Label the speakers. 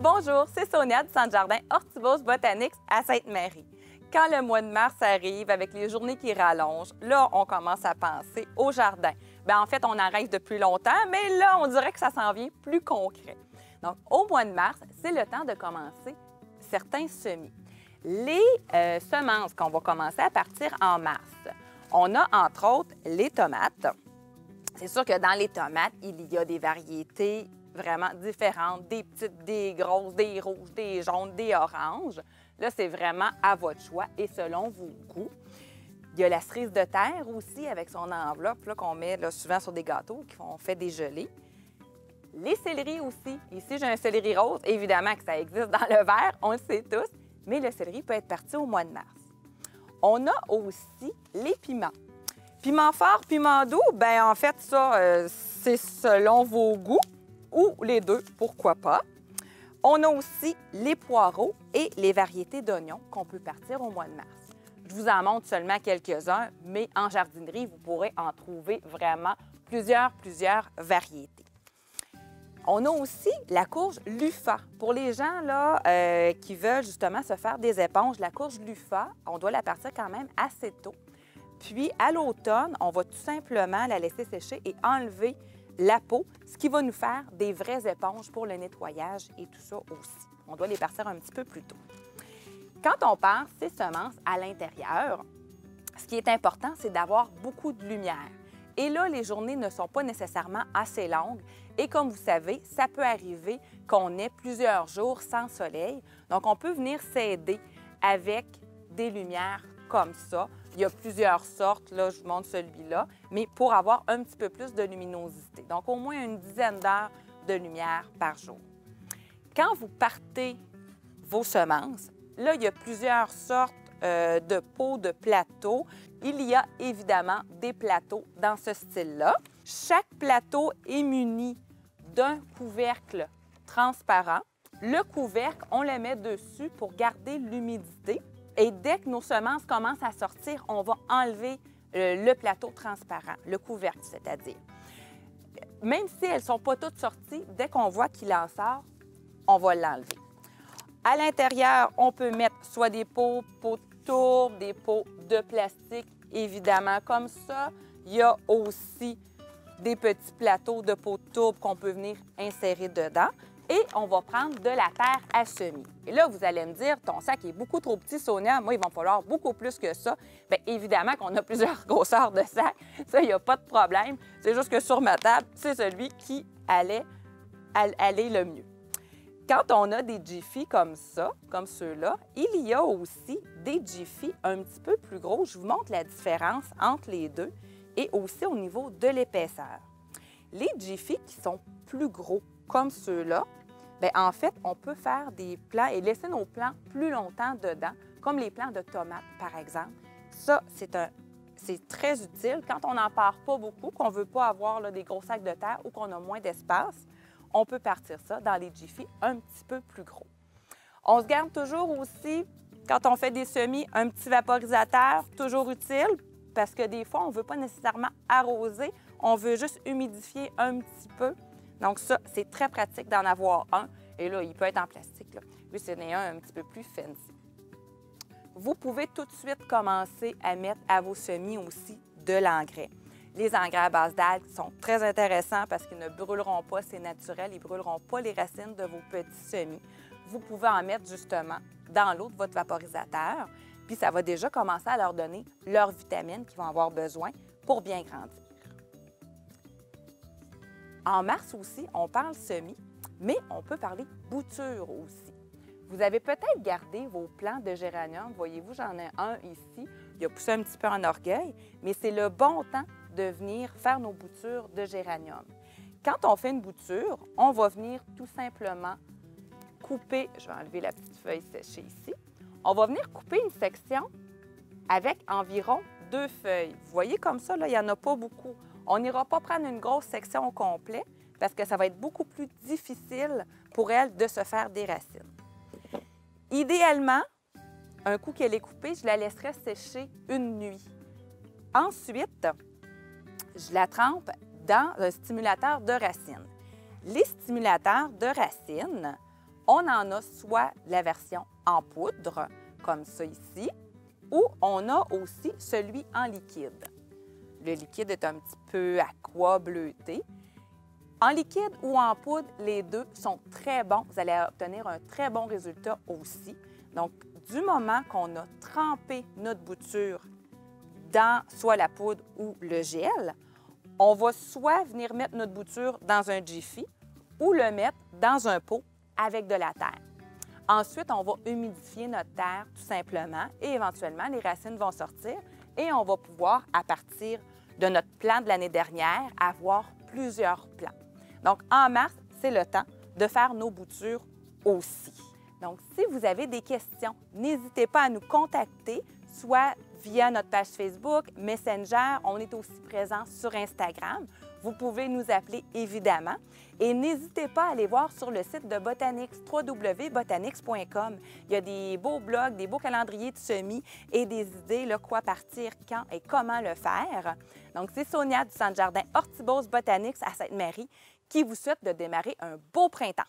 Speaker 1: Bonjour, c'est Sonia du Centre Jardin Hortibos Botanics à Sainte-Marie. Quand le mois de mars arrive, avec les journées qui rallongent, là, on commence à penser au jardin. Bien, en fait, on en rêve depuis longtemps, mais là, on dirait que ça s'en vient plus concret. Donc, au mois de mars, c'est le temps de commencer certains semis. Les semences qu'on va commencer à partir en mars, on a entre autres les tomates. C'est sûr que dans les tomates, il y a des variétés vraiment différentes, des petites, des grosses, des rouges, des jaunes, des oranges. Là, c'est vraiment à votre choix et selon vos goûts. Il y a la cerise de terre aussi avec son enveloppe qu'on met là, souvent sur des gâteaux, qu'on fait des gelées. Les céleris aussi. Ici, j'ai un céleri rose. Évidemment que ça existe dans le verre, on le sait tous, mais le céleri peut être parti au mois de mars. On a aussi les piments. Piment fort, piment doux, bien en fait, ça, c'est selon vos goûts ou les deux, pourquoi pas. On a aussi les poireaux et les variétés d'oignons qu'on peut partir au mois de mars. Je vous en montre seulement quelques-uns, mais en jardinerie, vous pourrez en trouver vraiment plusieurs variétés. On a aussi la courge Luffa. Pour les gens là, qui veulent justement se faire des éponges, la courge Luffa, on doit la partir quand même assez tôt. Puis, à l'automne, on va tout simplement la laisser sécher et enlever la peau, ce qui va nous faire des vraies éponges pour le nettoyage et tout ça aussi. On doit les partir un petit peu plus tôt. Quand on part ces semences à l'intérieur, ce qui est important, c'est d'avoir beaucoup de lumière. Et là, les journées ne sont pas nécessairement assez longues. Et comme vous savez, ça peut arriver qu'on ait plusieurs jours sans soleil. Donc, on peut venir s'aider avec des lumières comme ça. Il y a plusieurs sortes, là, je vous montre celui-là, mais pour avoir un petit peu plus de luminosité. Donc, au moins une dizaine d'heures de lumière par jour. Quand vous partez vos semences, là, il y a plusieurs sortes de pots, de plateaux. Il y a évidemment des plateaux dans ce style-là. Chaque plateau est muni d'un couvercle transparent. Le couvercle, on le met dessus pour garder l'humidité. Et dès que nos semences commencent à sortir, on va enlever le plateau transparent, le couvercle, c'est-à-dire. Même si elles ne sont pas toutes sorties, dès qu'on voit qu'il en sort, on va l'enlever. À l'intérieur, on peut mettre soit des pots de tourbe, des pots de plastique, évidemment comme ça. Il y a aussi des petits plateaux de pots de tourbe qu'on peut venir insérer dedans. Et on va prendre de la terre à semis. Et là, vous allez me dire, ton sac est beaucoup trop petit, Sonia. Moi, il va me falloir beaucoup plus que ça. Bien, évidemment qu'on a plusieurs grosseurs de sacs. Ça, il n'y a pas de problème. C'est juste que sur ma table, c'est celui qui allait le mieux. Quand on a des Jiffy comme ça, comme ceux-là, il y a aussi des Jiffy un petit peu plus gros. Je vous montre la différence entre les deux et aussi au niveau de l'épaisseur. Les Jiffy qui sont plus gros, comme ceux-là, bien, en fait, on peut faire des plants et laisser nos plants plus longtemps dedans, comme les plants de tomates, par exemple. Ça, c'est très utile. Quand on n'en part pas beaucoup, qu'on ne veut pas avoir là, des gros sacs de terre ou qu'on a moins d'espace, on peut partir ça dans les Jiffy un petit peu plus gros. On se garde toujours aussi, quand on fait des semis, un petit vaporisateur, toujours utile, parce que des fois, on ne veut pas nécessairement arroser, on veut juste humidifier un petit peu. Donc ça, c'est très pratique d'en avoir un. Et là, il peut être en plastique. Là. Lui, c'en est un petit peu plus fancy. Vous pouvez tout de suite commencer à mettre à vos semis aussi de l'engrais. Les engrais à base d'algues sont très intéressants parce qu'ils ne brûleront pas, c'est naturel, ils ne brûleront pas les racines de vos petits semis. Vous pouvez en mettre justement dans l'eau de votre vaporisateur, puis ça va déjà commencer à leur donner leurs vitamines qu'ils vont avoir besoin pour bien grandir. En mars aussi, on parle semis, mais on peut parler bouture aussi. Vous avez peut-être gardé vos plants de géranium. Voyez-vous, j'en ai un ici. Il a poussé un petit peu en orgueil, mais c'est le bon temps de venir faire nos boutures de géranium. Quand on fait une bouture, on va venir tout simplement couper, je vais enlever la petite feuille séchée ici, on va venir couper une section avec environ 2 feuilles. Vous voyez comme ça, là, il n'y en a pas beaucoup. On n'ira pas prendre une grosse section au complet parce que ça va être beaucoup plus difficile pour elle de se faire des racines. Idéalement, un coup qu'elle est coupée, je la laisserai sécher une nuit. Ensuite, je la trempe dans un stimulateur de racines. Les stimulateurs de racines, On en a soit la version en poudre, comme ça ici, ou on a aussi celui en liquide. Le liquide est un petit peu aqua bleuté. En liquide ou en poudre, les deux sont très bons. Vous allez obtenir un très bon résultat aussi. Donc, du moment qu'on a trempé notre bouture dans soit la poudre ou le gel, on va soit venir mettre notre bouture dans un Jiffy ou le mettre dans un pot avec de la terre. Ensuite, on va humidifier notre terre tout simplement et éventuellement, les racines vont sortir et on va pouvoir, à partir de notre plan de l'année dernière, avoir plusieurs plants. Donc, en mars, c'est le temps de faire nos boutures aussi. Donc, si vous avez des questions, n'hésitez pas à nous contacter, soit via notre page Facebook, Messenger, on est aussi présent sur Instagram. Vous pouvez nous appeler évidemment. Et n'hésitez pas à aller voir sur le site de Botanix, www.botanix.com. Il y a des beaux blogs, des beaux calendriers de semis et des idées, là, quoi partir, quand et comment le faire. Donc, c'est Sonia du Centre Jardin Hortibose Botanix à Sainte-Marie qui vous souhaite de démarrer un beau printemps.